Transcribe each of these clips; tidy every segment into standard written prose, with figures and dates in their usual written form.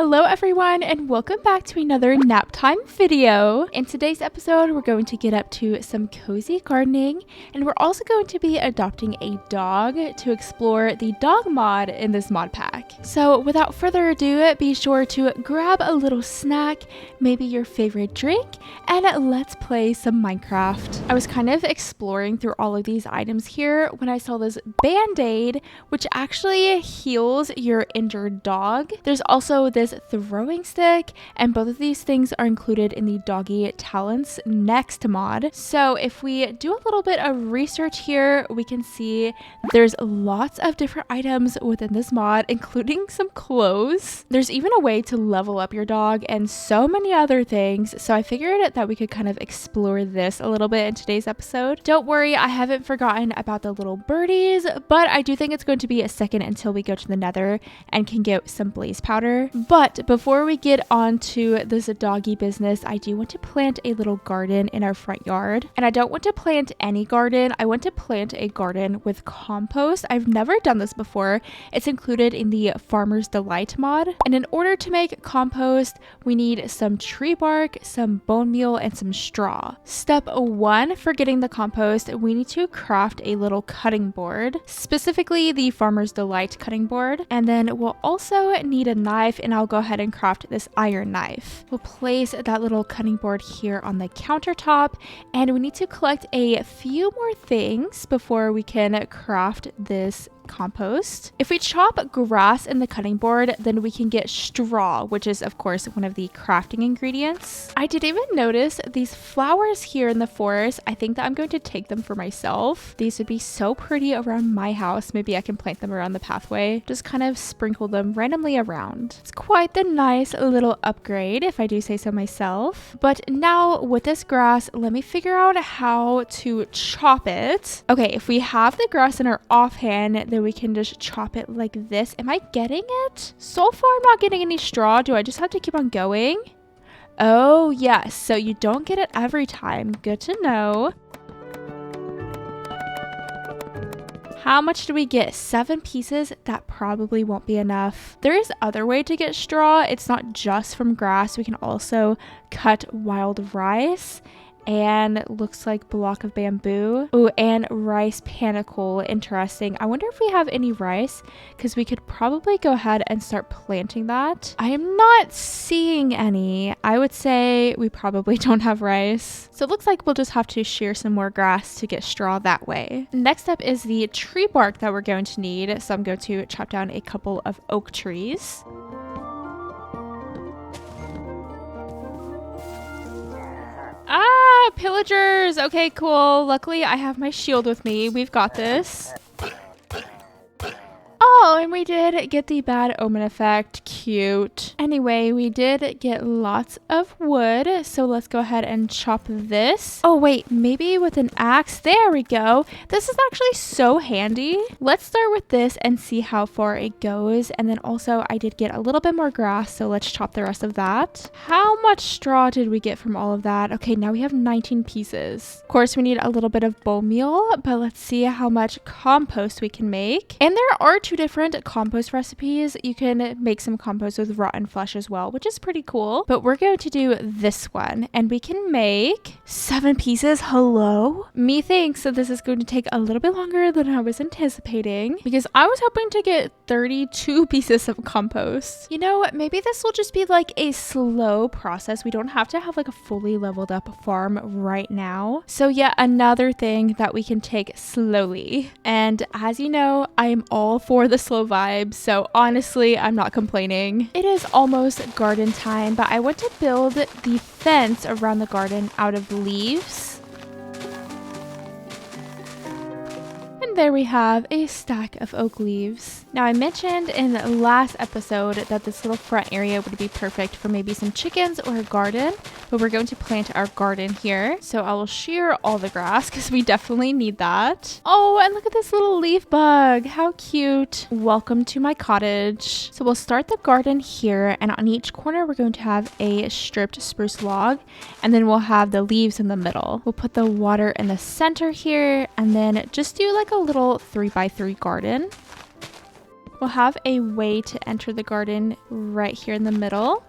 Hello everyone and welcome back to another nap time video. In today's episode, we're going to get up to some cozy gardening, and we're also going to be adopting a dog to explore the dog mod in this mod pack. So without further ado, be sure to grab a little snack, maybe your favorite drink, and let's play some Minecraft. I was kind of exploring through all of these items here when I saw this band-aid, which actually heals your injured dog. There's also this throwing stick, and both of these things are included in the doggy talents next mod. So if we do a little bit of research here, we can see there's lots of different items within this mod, including some clothes. There's even a way to level up your dog and so many other things. So I figured that we could kind of explore this a little bit in today's episode. Don't worry, I haven't forgotten about the little birdies, but I do think it's going to be a second until we go to the nether and can get some blaze powder. But before we get on to this doggy business, I do want to plant a little garden in our front yard. And I don't want to plant any garden. I want to plant a garden with compost. I've never done this before. It's included in the Farmer's Delight mod. And in order to make compost, we need some tree bark, some bone meal, and some straw. Step 1 for getting the compost, we need to craft a little cutting board, specifically the Farmer's Delight cutting board. And then we'll also need a knife, and I'll go ahead and craft this iron knife. We'll place that little cutting board here on the countertop, and we need to collect a few more things before we can craft this compost. If we chop grass in the cutting board, then we can get straw, which is of course one of the crafting ingredients. I did even notice these flowers here in the forest. I think that I'm going to take them for myself. These would be so pretty around my house. Maybe I can plant them around the pathway. Just kind of sprinkle them randomly around. It's quite the nice little upgrade, if I do say so myself. But now with this grass, let me figure out how to chop it. Okay, if we have the grass in our offhand, then we can just chop it like this. Am I getting it? So far, I'm not getting any straw. Do I just have to keep on going? Oh, yes. So you don't get it every time. Good to know. How much do we get? 7 pieces? That probably won't be enough. There is other way to get straw. It's not just from grass. We can also cut wild rice. And looks like block of bamboo. Oh, and rice panicle. Interesting. I wonder if we have any rice, because we could probably go ahead and start planting that. I am not seeing any. I would say we probably don't have rice. So it looks like we'll just have to shear some more grass to get straw that way. Next up is the tree bark that we're going to need. So I'm going to chop down a couple of oak trees. Ah, pillagers. Okay, cool. Luckily, I have my shield with me. We've got this. Oh, and we did get the bad omen effect. Cute. Anyway, we did get lots of wood, so let's go ahead and chop this. Oh, wait, maybe with an axe. There we go. This is actually so handy. Let's start with this and see how far it goes. And then also, I did get a little bit more grass, so let's chop the rest of that. How much straw did we get from all of that? Okay, now we have 19 pieces. Of course, we need a little bit of bone meal, but let's see how much compost we can make. And there are 2 different compost recipes. You can make some compost with rotten flesh as well, which is pretty cool. But we're going to do this one, and we can make 7 pieces. Hello? Me thinks that this is going to take a little bit longer than I was anticipating, because I was hoping to get 32 pieces of compost. You know, maybe this will just be like a slow process. We don't have to have like a fully leveled up farm right now. So yeah, another thing that we can take slowly. And as you know, I am all for the slow vibe, so honestly, I'm not complaining. It is almost garden time, but I want to build the fence around the garden out of leaves. And there we have a stack of oak leaves. Now, I mentioned in the last episode that this little front area would be perfect for maybe some chickens or a garden, but we're going to plant our garden here. So I will shear all the grass because we definitely need that. Oh, and look at this little leaf bug. How cute. Welcome to my cottage. So we'll start the garden here, and on each corner we're going to have a stripped spruce log, and then we'll have the leaves in the middle. We'll put the water in the center here, and then just do like a little 3x3 garden. We'll have a way to enter the garden right here in the middle.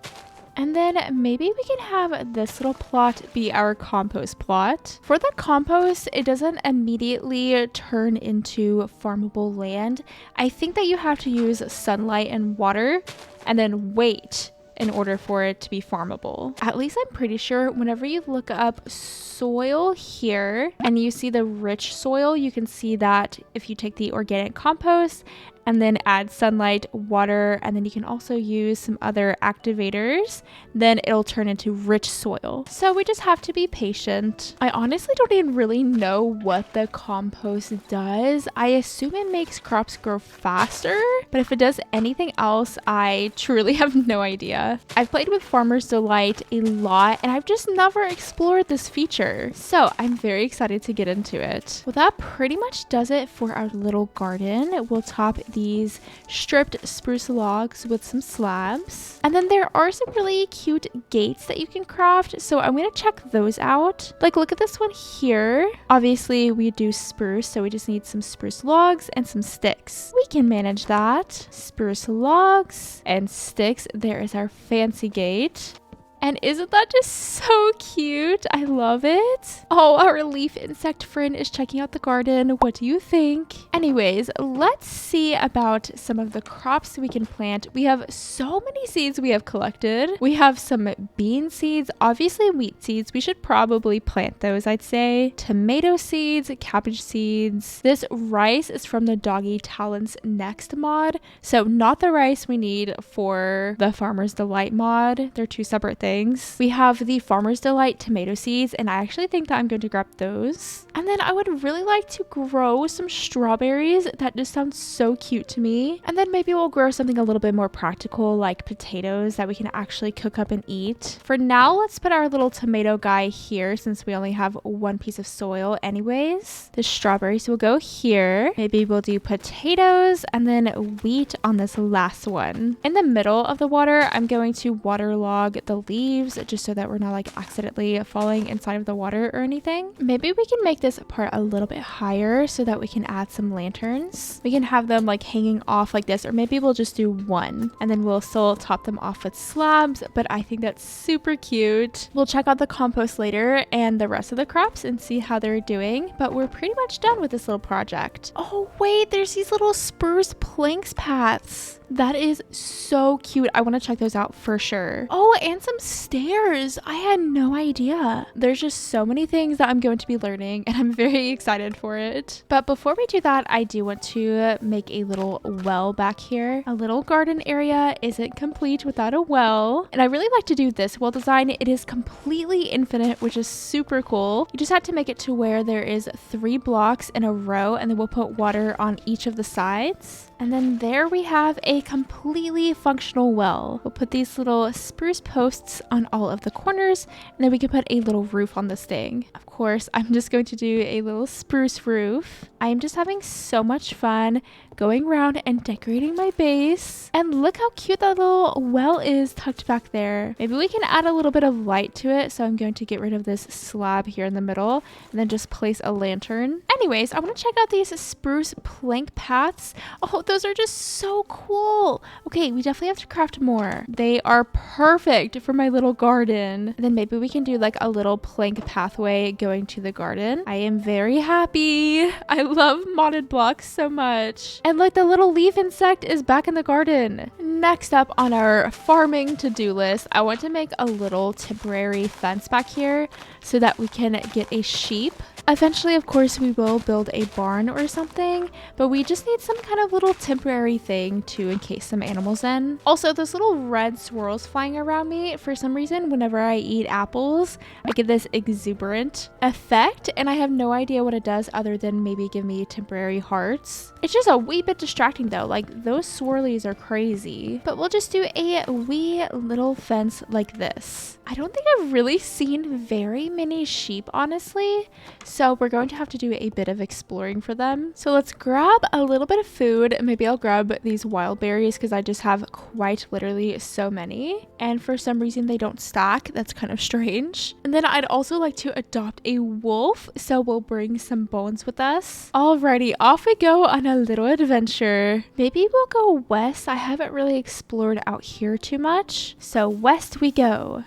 And then maybe we can have this little plot be our compost plot. For the compost, it doesn't immediately turn into farmable land. I think that you have to use sunlight and water and then wait in order for it to be farmable. At least I'm pretty sure whenever you look up soil here and you see the rich soil, you can see that if you take the organic compost and then add sunlight, water, and then you can also use some other activators, then it'll turn into rich soil. So we just have to be patient. I honestly don't even really know what the compost does. I assume it makes crops grow faster, but if it does anything else, I truly have no idea. I've played with Farmer's Delight a lot, and I've just never explored this feature. So I'm very excited to get into it. Well, that pretty much does it for our little garden. We'll top these stripped spruce logs with some slabs, and then there are some really cute gates that you can craft, so I'm gonna check those out. Like, look at this one here. Obviously we do spruce, so we just need some spruce logs and some sticks. We can manage that. Spruce logs and sticks. There is our fancy gate. And isn't that just so cute? I love it. Oh, our leaf insect friend is checking out the garden. What do you think? Anyways, let's see about some of the crops we can plant. We have so many seeds we have collected. We have some bean seeds, obviously wheat seeds. We should probably plant those, I'd say. Tomato seeds, cabbage seeds. This rice is from the Doggy Talents Next mod. So not the rice we need for the Farmer's Delight mod. They're two separate things. We have the Farmer's Delight tomato seeds, and I actually think that I'm going to grab those. And then I would really like to grow some strawberries. That just sounds so cute to me. And then maybe we'll grow something a little bit more practical, like potatoes that we can actually cook up and eat. For now, let's put our little tomato guy here since we only have one piece of soil anyways. The strawberries will go here. Maybe we'll do potatoes and then wheat on this last one. In the middle of the water, I'm going to waterlog the leaves just so that we're not like accidentally falling inside of the water or anything. Maybe we can make this part a little bit higher so that we can add some lanterns. We can have them like hanging off like this, or maybe we'll just do one and then we'll still top them off with slabs, but I think that's super cute. We'll check out the compost later and the rest of the crops and see how they're doing, but we're pretty much done with this little project. Oh wait, there's these little spruce planks paths. That is so cute. I want to check those out for sure. Oh, and some stairs. I had no idea. There's just so many things that I'm going to be learning, and I'm very excited for it. But before we do that, I do want to make a little well back here. A little garden area isn't complete without a well, and I really like to do this well design. It is completely infinite, which is super cool. You just have to make it to where there is 3 blocks in a row, and then we'll put water on each of the sides. And then there we have a completely functional well. We'll put these little spruce posts on all of the corners, and then we can put a little roof on this thing. Of course, I'm just going to do a little spruce roof. I am just having so much fun going around and decorating my base. And look how cute that little well is tucked back there. Maybe we can add a little bit of light to it. So I'm going to get rid of this slab here in the middle and then just place a lantern. Anyways, I want to check out these spruce plank paths. Oh, those are just so cool. Okay, we definitely have to craft more. They are perfect for my little garden. And then maybe we can do like a little plank pathway going to the garden. I am very happy. I love modded blocks so much. And like the little leaf insect is back in the garden. Next up on our farming to-do list, I want to make a little temporary fence back here so that we can get a sheep. Eventually, of course, we will build a barn or something, but we just need some kind of little temporary thing to encase some animals in. Also, those little red swirls flying around me, for some reason, whenever I eat apples, I get this exuberant effect, and I have no idea what it does other than maybe give me temporary hearts. It's just a wee bit distracting though, like those swirlies are crazy. But we'll just do a wee little fence like this. I don't think I've really seen very many sheep, honestly, So we're going to have to do a bit of exploring for them. So let's grab a little bit of food. Maybe I'll grab these wild berries because I just have quite literally so many. And for some reason they don't stack. That's kind of strange. And then I'd also like to adopt a wolf. So we'll bring some bones with us. Alrighty, off we go on a little adventure. Maybe we'll go west. I haven't really explored out here too much. So west we go.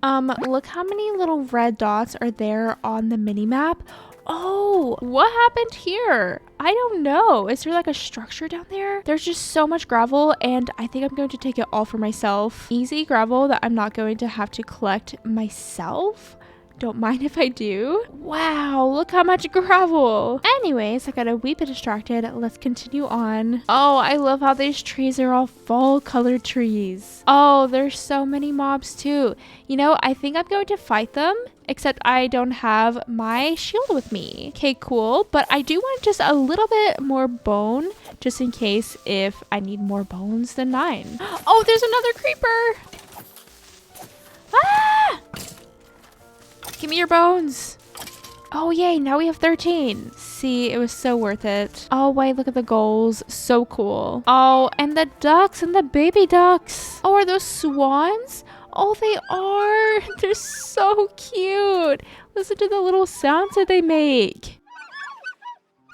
Look how many little red dots are there on the mini map. Oh, what happened here? I don't know. Is there like a structure down there? There's just so much gravel and I think I'm going to take it all for myself. Easy gravel that I'm not going to have to collect myself. Don't mind if I do. Wow, look how much gravel. Anyways, I got a wee bit distracted. Let's continue on. Oh, I love how these trees are all fall colored trees. Oh, there's so many mobs too. You know, I think I'm going to fight them, except I don't have my shield with me. Okay, cool. But I do want just a little bit more bone, just in case if I need more bones than 9. Oh, there's another creeper. Ah! Give me your bones. Oh, yay. Now we have 13. See, it was so worth it. Oh, wait. Look at the goals. So cool. Oh, and the ducks and the baby ducks. Oh, are those swans? Oh, they are. They're so cute. Listen to the little sounds that they make.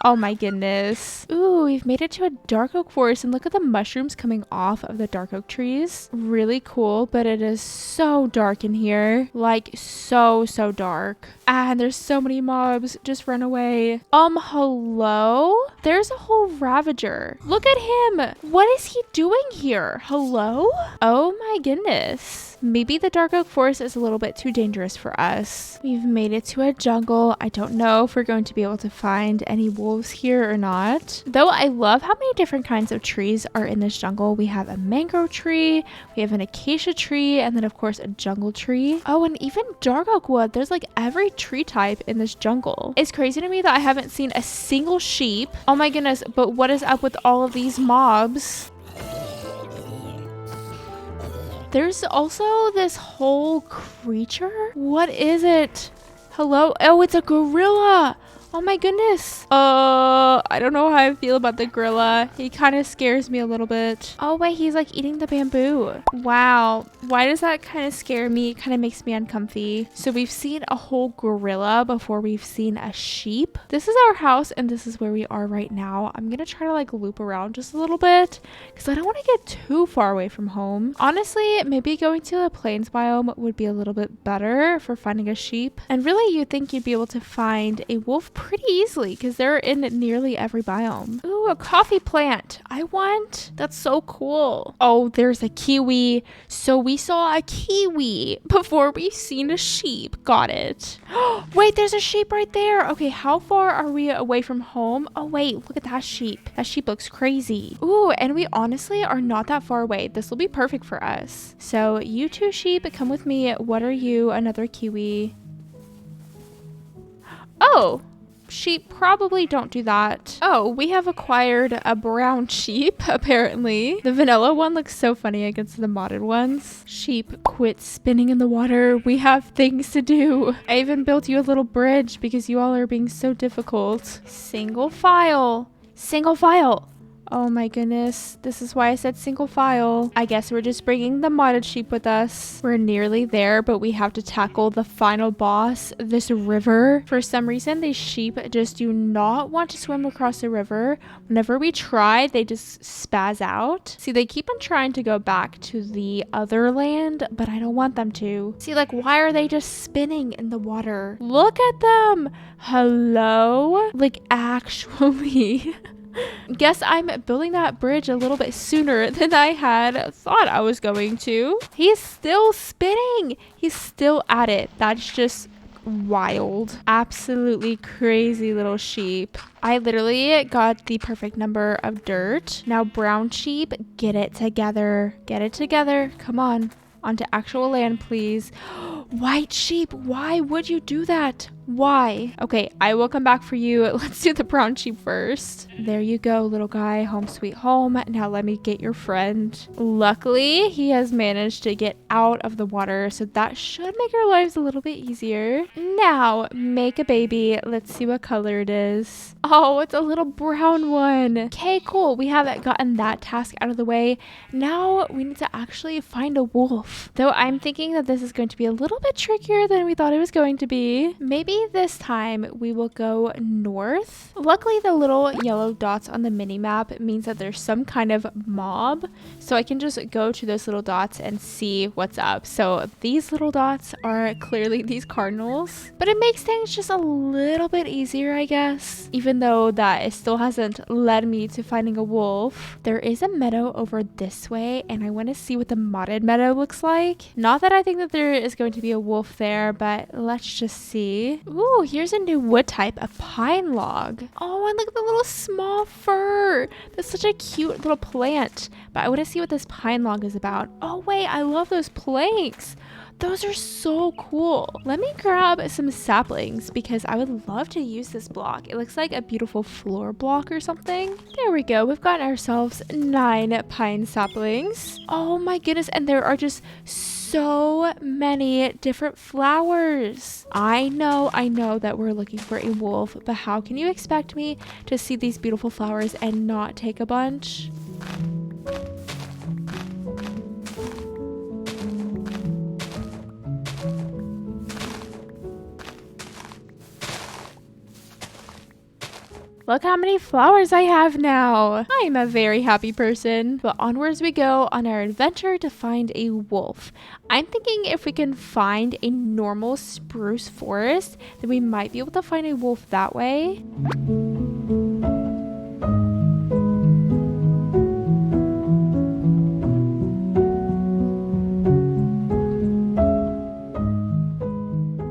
Oh my goodness. Ooh, we've made it to a dark oak forest and look at the mushrooms coming off of the dark oak trees. Really cool, but it is so dark in here. Like so dark. And there's so many mobs. Just run away. Hello? There's a whole ravager. Look at him. What is he doing here? Hello? Oh my goodness. Maybe the dark oak forest is a little bit too dangerous for us. We've made it to a jungle. I don't know if we're going to be able to find any wolves here or not. Though I love how many different kinds of trees are in this jungle. We have a mangrove tree, we have an acacia tree, and then of course a jungle tree. Oh, and even dark oak wood. There's like every tree type in this jungle. It's crazy to me that I haven't seen a single sheep. Oh my goodness, but what is up with all of these mobs? There's also this whole creature. What is it? Hello? Oh, it's a gorilla. Oh my goodness. I don't know how I feel about the gorilla. He kind of scares me a little bit. Oh wait, he's like eating the bamboo. Wow. Why does that kind of scare me? It kind of makes me uncomfy. So we've seen a whole gorilla before we've seen a sheep. This is our house and this is where we are right now. I'm gonna try to like loop around just a little bit because I don't want to get too far away from home. Honestly, maybe going to a plains biome would be a little bit better for finding a sheep. And really, you'd think you'd be able to find a wolf pretty easily because they're in nearly every biome. Ooh, a coffee plant. I want. That's so cool. Oh, there's a kiwi. So we saw a kiwi before we've seen a sheep. Got it. Wait, there's a sheep right there. Okay, how far are we away from home? Oh, wait, look at that sheep. That sheep looks crazy. Ooh, and we honestly are not that far away. This will be perfect for us. So you two sheep, come with me. What are you? Another kiwi. Oh, sheep probably don't do that. Oh, we have acquired a brown sheep, apparently. The vanilla one looks so funny against the modded ones. Sheep, quit spinning in the water. We have things to do. I even built you a little bridge because you all are being so difficult. Single file. Single file. Oh my goodness, this is why I said single file. I guess we're just bringing the modded sheep with us. We're nearly there, but we have to tackle the final boss, this river. For some reason, these sheep just do not want to swim across the river. Whenever we try, they just spaz out. See, they keep on trying to go back to the other land, but I don't want them to. See, like, why are they just spinning in the water? Look at them. Hello? Like, actually... Guess I'm building that bridge a little bit sooner than I had thought I was going to. He's still spinning. He's still at it. That's just wild. Absolutely crazy little sheep. I literally got the perfect number of dirt. Now, brown sheep, get it together. Get it together. Come on. Onto actual land, please. White sheep, why would you do that? Why? Okay, I will come back for you. Let's do the brown sheep first. There you go, little guy. Home sweet home. Now let me get your friend. Luckily, he has managed to get out of the water, so that should make our lives a little bit easier. Now, make a baby. Let's see what color it is. Oh, it's a little brown one. Okay, cool. We have gotten that task out of the way. Now we need to actually find a wolf. Though I'm thinking that this is going to be a little bit trickier than we thought it was going to be. Maybe this time we will go north. Luckily, the little yellow dots on the mini map means that there's some kind of mob, so I can just go to those little dots and see what's up. So these little dots are clearly these cardinals, but it makes things just a little bit easier, I guess, even though that it still hasn't led me to finding a wolf. There is a meadow over this way, and I want to see what the modded meadow looks like. Not that I think that there is going to be a wolf there, but let's just see. Ooh, here's a new wood type, a pine log. Oh, and look at the little small fir. That's such a cute little plant. But I want to see what this pine log is about. Oh, wait, I love those planks. Those are so cool. Let me grab some saplings because I would love to use this block. It looks like a beautiful floor block or something. There we go. We've got ourselves 9 pine saplings. Oh my goodness. And there are just so many different flowers. I know that we're looking for a wolf, but how can you expect me to see these beautiful flowers and not take a bunch? Look how many flowers I have now. I am a very happy person. But onwards we go on our adventure to find a wolf. I'm thinking if we can find a normal spruce forest, then we might be able to find a wolf that way.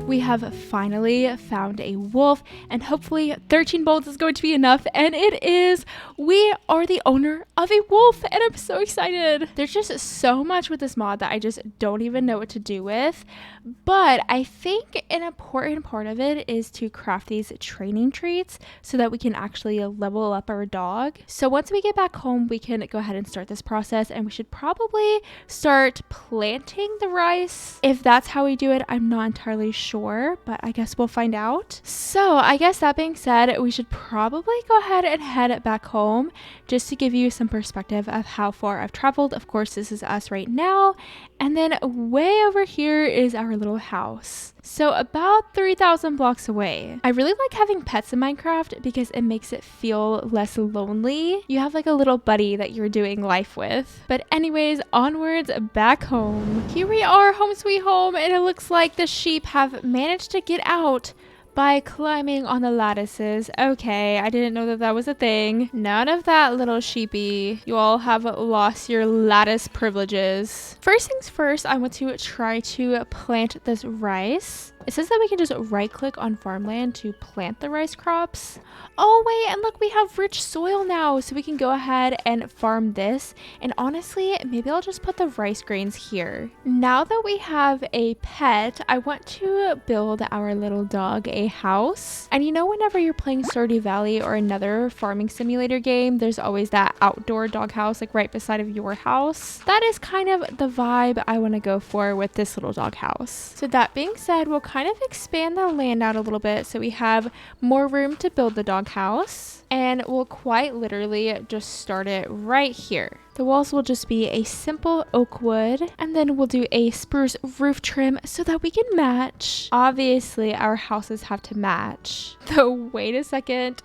We have finally found a wolf, and hopefully 13 bolts is going to be enough, and it is. We are the owner of a wolf, and I'm so excited. There's just so much with this mod that I just don't even know what to do with, but I think an important part of it is to craft these training treats so that we can actually level up our dog. So once we get back home, we can go ahead and start this process, and we should probably start planting the rice. If that's how we do it, I'm not entirely sure, but I guess we'll find out. So I guess that being said, we should probably go ahead and head back home just to give you some perspective of how far I've traveled. Of course, this is us right now, and then way over here is our little house. So about 3,000 blocks away. I really like having pets in Minecraft because it makes it feel less lonely. You have like a little buddy that you're doing life with. But anyways, onwards back home. Here we are, home sweet home, and it looks like the sheep have managed to get out by climbing on the lattices. Okay, I didn't know that that was a thing. None of that, little sheepy. You all have lost your lattice privileges. First things first, I want to try to plant this rice. It says that we can just right click on farmland to plant the rice crops. Oh wait, and look, we have rich soil now, so we can go ahead and farm this. And honestly, maybe I'll just put the rice grains here. Now that we have a pet, I want to build our little dog a house. And you know, whenever you're playing Stardew Valley or another farming simulator game, there's always that outdoor dog house like right beside of your house. That is kind of the vibe I want to go for with this little dog house. So that being said, we'll kind of expand the land out a little bit so we have more room to build the dog house, and we'll quite literally just start it right here. The walls will just be a simple oak wood, and then we'll do a spruce roof trim so that we can match. Obviously our houses have to match. Though wait a second,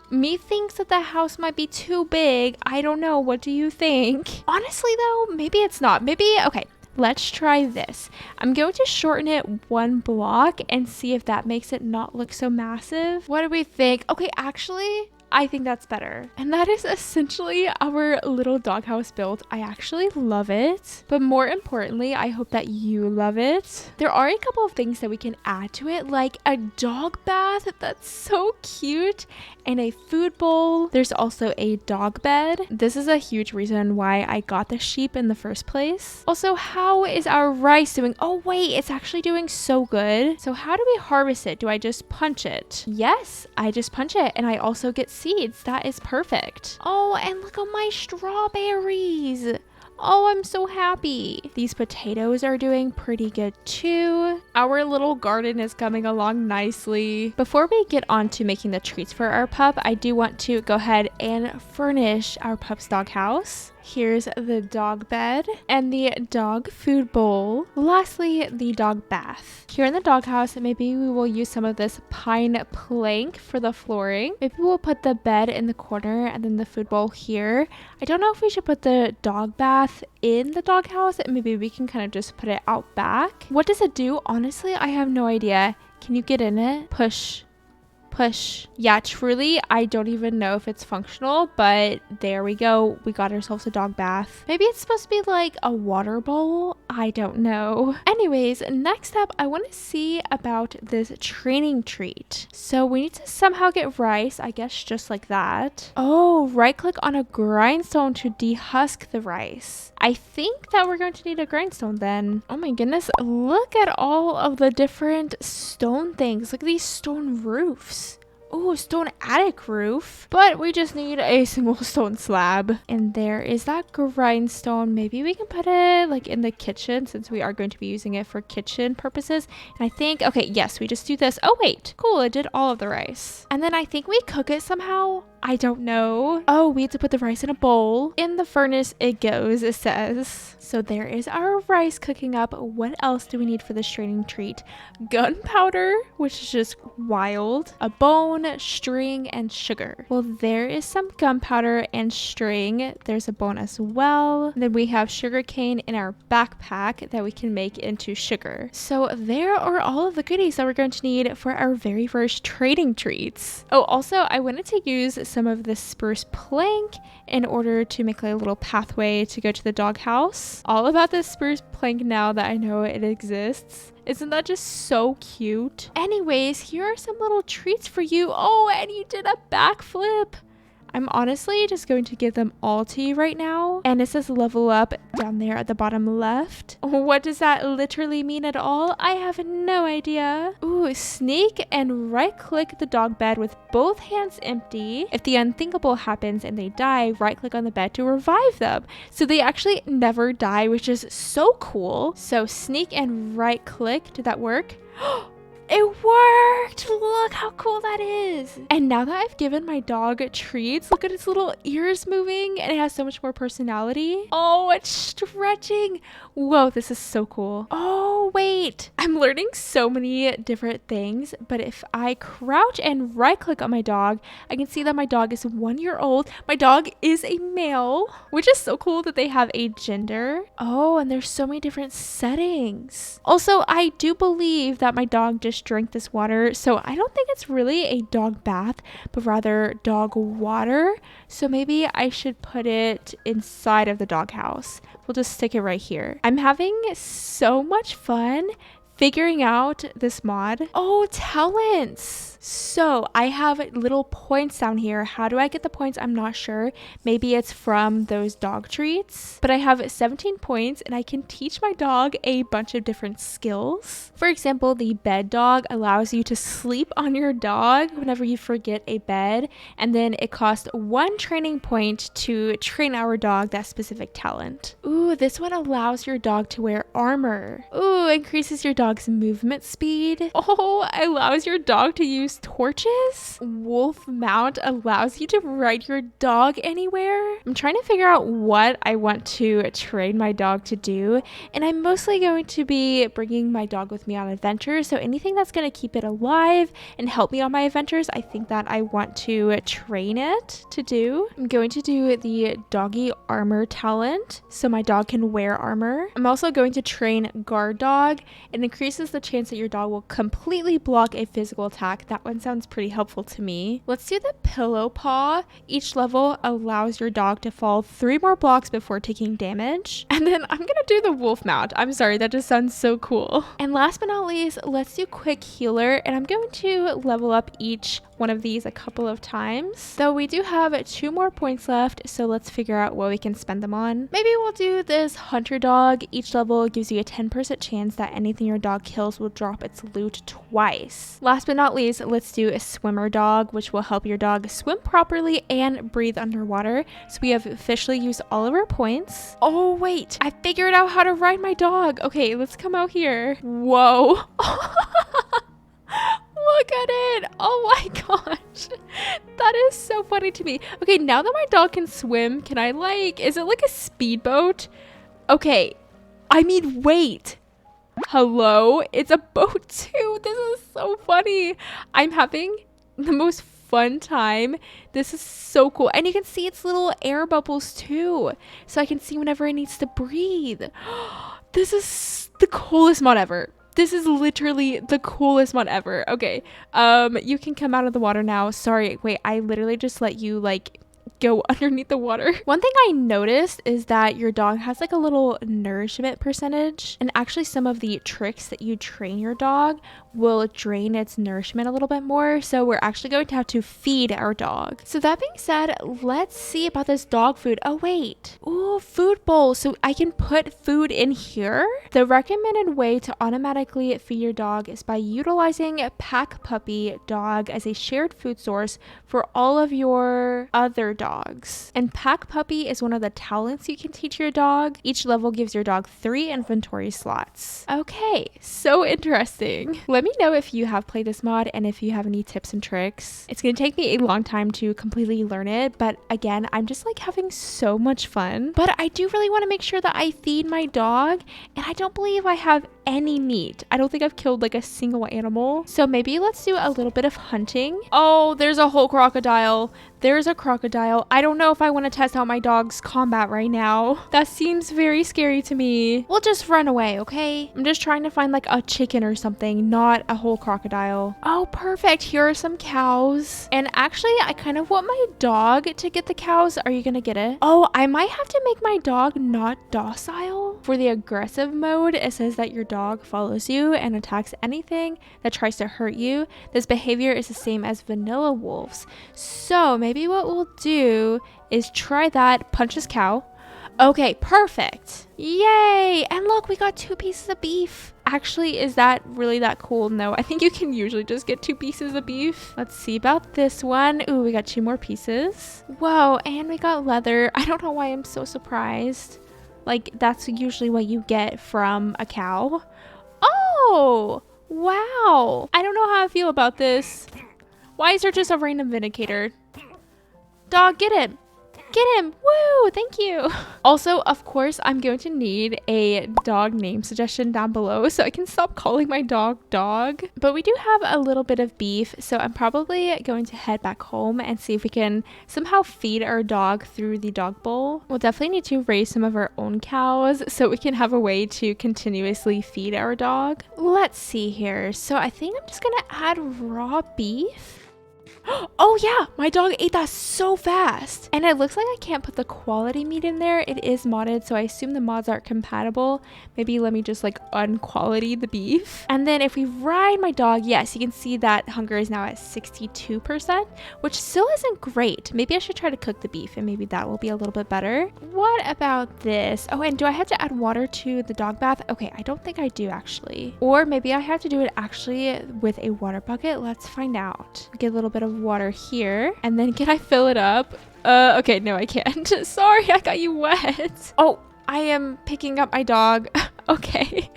me thinks that the house might be too big. I don't know, what do you think? Honestly though, maybe it's not. Maybe, okay, let's try this. I'm going to shorten it 1 block and see if that makes it not look so massive. What do we think? Okay, actually, I think that's better. And that is essentially our little doghouse built. I actually love it, but more importantly, I hope that you love it. There are a couple of things that we can add to it, like a dog bath. That's so cute. And a food bowl. There's also a dog bed. This is a huge reason why I got the sheep in the first place. Also, how is our rice doing? Oh wait, it's actually doing so good. So how do we harvest it? Do I just punch it? Yes, I just punch it, and I also get seeds. That is perfect. Oh, and look at my strawberries. Oh, I'm so happy. These potatoes are doing pretty good too. Our little garden is coming along nicely. Before we get on to making the treats for our pup, I do want to go ahead and furnish our pup's doghouse. Here's the dog bed and the dog food bowl. Lastly, the dog bath. Here in the doghouse, maybe we will use some of this pine plank for the flooring. Maybe we'll put the bed in the corner and then the food bowl here. I don't know if we should put the dog bath in the doghouse. Maybe we can kind of just put it out back. What does it do? Honestly, I have no idea. Can you get in it? Push. Yeah, truly, I don't even know if it's functional, but there we go. We got ourselves a dog bath. Maybe it's supposed to be like a water bowl. I don't know. Anyways, next up, I want to see about this training treat. So we need to somehow get rice, I guess just like that. Oh, right click on a grindstone to dehusk the rice. I think that we're going to need a grindstone then. Oh my goodness, look at all of the different stone things. Look at these stone roofs. Oh, stone attic roof. But we just need a single stone slab. And there is that grindstone. Maybe we can put it like in the kitchen since we are going to be using it for kitchen purposes. And I think, okay, yes, we just do this. Oh wait, cool, it did all of the rice. And then I think we cook it somehow. I don't know. Oh, we have to put the rice in a bowl. In the furnace it goes, it says. So there is our rice cooking up. What else do we need for this training treat? Gunpowder, which is just wild. A bone, string, and sugar. Well, there is some gunpowder and string. There's a bone as well. Then we have sugar cane in our backpack that we can make into sugar. So there are all of the goodies that we're going to need for our very first training treats. Oh, also, I wanted to use some of this spruce plank in order to make like a little pathway to go to the doghouse. All about this spruce plank now that I know it exists. Isn't that just so cute? Anyways, here are some little treats for you. Oh, and you did a backflip. I'm honestly just going to give them all to you right now. And it says level up down there at the bottom left. What does that literally mean at all? I have no idea. Ooh, sneak and right click the dog bed with both hands empty. If the unthinkable happens and they die, right click on the bed to revive them. So they actually never die, which is so cool. So sneak and right click. Did that work? It worked! Look how cool that is! And now that I've given my dog treats, look at its little ears moving and it has so much more personality. Oh, it's stretching! Whoa, this is so cool. Oh, wait! I'm learning so many different things, but if I crouch and right click on my dog, I can see that my dog is 1 year old. My dog is a male, which is so cool that they have a gender. Oh, and there's so many different settings. Also, I do believe that my dog just drank this water, so I don't think it's really a dog bath, but rather dog water. So maybe I should put it inside of the doghouse. We'll just stick it right here. I'm having so much fun figuring out this mod. Oh, talents. So I have little points down here. How do I get the points? I'm not sure. Maybe it's from those dog treats. But I have 17 points and I can teach my dog a bunch of different skills. For example, the bed dog allows you to sleep on your dog whenever you forget a bed. And then it costs 1 training point to train our dog that specific talent. Ooh, this one allows your dog to wear armor. Ooh, increases your dog's movement speed. Oh, allows your dog to use torches. Wolf mount allows you to ride your dog anywhere. I'm trying to figure out what I want to train my dog to do, and I'm mostly going to be bringing my dog with me on adventures, so anything that's going to keep it alive and help me on my adventures, I think that I want to train it to do. I'm going to do the doggy armor talent so my dog can wear armor. I'm also going to train guard dog. It increases the chance that your dog will completely block a physical attack that That one sounds pretty helpful to me. Let's do the pillow paw. Each level allows your dog to fall 3 more blocks before taking damage. And then I'm gonna do the wolf mount. I'm sorry, that just sounds so cool. And last but not least, let's do quick healer. And I'm going to level up each one of these a couple of times. So we do have 2 more points left, so let's figure out what we can spend them on. Maybe we'll do this hunter dog. Each level gives you a 10% chance that anything your dog kills will drop its loot twice. Last but not least, let's do a swimmer dog, which will help your dog swim properly and breathe underwater. So we have officially used all of our points. Oh wait, I figured out how to ride my dog. Okay, let's come out here. Whoa. Look at it. Oh my gosh. That is so funny to me. Okay, now that my dog can swim, can I is it like a speedboat? Okay. I mean, wait. Hello? It's a boat too. This is so funny. I'm having the most fun time. This is so cool. And you can see its little air bubbles too. So I can see whenever it needs to breathe. This is the coolest mod ever. This is literally the coolest mod ever. Okay. You can come out of the water now. Sorry. Wait, I literally just let you go underneath the water. One thing I noticed is that your dog has a little nourishment percentage, and actually some of the tricks that you train your dog will drain its nourishment a little bit more, so we're actually going to have to feed our dog. So that being said, let's see about this dog food. Oh wait, ooh, food bowl. So I can put food in here. The recommended way to automatically feed your dog is by utilizing Pack Puppy Dog as a shared food source for all of your other dogs. And Pack Puppy is one of the talents you can teach your dog. Each level gives your dog 3 inventory slots. Okay, so interesting. Let me know if you have played this mod and if you have any tips and tricks. It's gonna take me a long time to completely learn it, but again, I'm just having so much fun. But I do really want to make sure that I feed my dog, and I don't believe I have any meat. I don't think I've killed a single animal. So maybe let's do a little bit of hunting. Oh, there's a whole crocodile. There's a crocodile. I don't know if I want to test out my dog's combat right now. That seems very scary to me. We'll just run away, okay? I'm just trying to find a chicken or something, not a whole crocodile. Oh, perfect. Here are some cows. And actually, I kind of want my dog to get the cows. Are you gonna get it? Oh, I might have to make my dog not docile. For the aggressive mode, it says that your dog follows you and attacks anything that tries to hurt you. This behavior is the same as vanilla wolves. So maybe what we'll do is try that. Punch this cow. Okay, perfect. Yay! And look, we got 2 pieces of beef. Actually, is that really that cool? No, I think you can usually just get 2 pieces of beef. Let's see about this one. Ooh, we got 2 more pieces. Whoa, and we got leather. I don't know why I'm so surprised. That's usually what you get from a cow. Oh, wow. I don't know how I feel about this. Why is there just a random vindicator? Dog, get him. Get him. Woo, thank you. Also, of course, I'm going to need a dog name suggestion down below so I can stop calling my dog dog. But we do have a little bit of beef, so I'm probably going to head back home and see if we can somehow feed our dog through the dog bowl. We'll definitely need to raise some of our own cows so we can have a way to continuously feed our dog. Let's see here. So I think I'm just gonna add raw beef. Oh yeah, my dog ate that so fast. And it looks like I can't put the quality meat in there. It is modded, so I assume the mods aren't compatible. Maybe let me just unquality the beef. And then if we ride my dog, yes, you can see that hunger is now at 62%, which still isn't great. Maybe I should try to cook the beef and maybe that will be a little bit better. What about this? Oh, and do I have to add water to the dog bath? Okay, I don't think I do actually. Or maybe I have to do it actually with a water bucket. Let's find out. Get a little bit of water here, and then can I fill it up? Okay, no, I can't. Sorry, I got you wet. Oh, I am picking up my dog. Okay.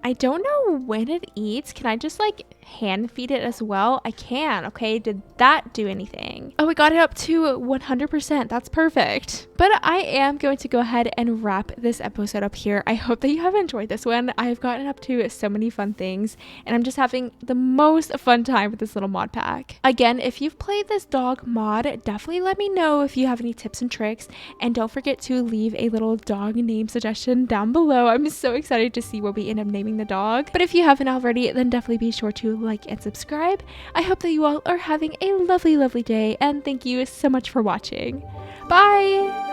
I don't know when it eats. Can I just hand feed it as well? I can. Okay, did that do anything? Oh, we got it up to 100%. That's perfect. But I am going to go ahead and wrap this episode up here. I hope that you have enjoyed this one. I've gotten up to so many fun things, and I'm just having the most fun time with this little mod pack. Again, if you've played this dog mod, definitely let me know if you have any tips and tricks, and don't forget to leave a little dog name suggestion down below. I'm so excited to see what we end up naming the dog. But if you haven't already, then definitely be sure to to like and subscribe. I hope that you all are having a lovely, lovely day, and thank you so much for watching. Bye!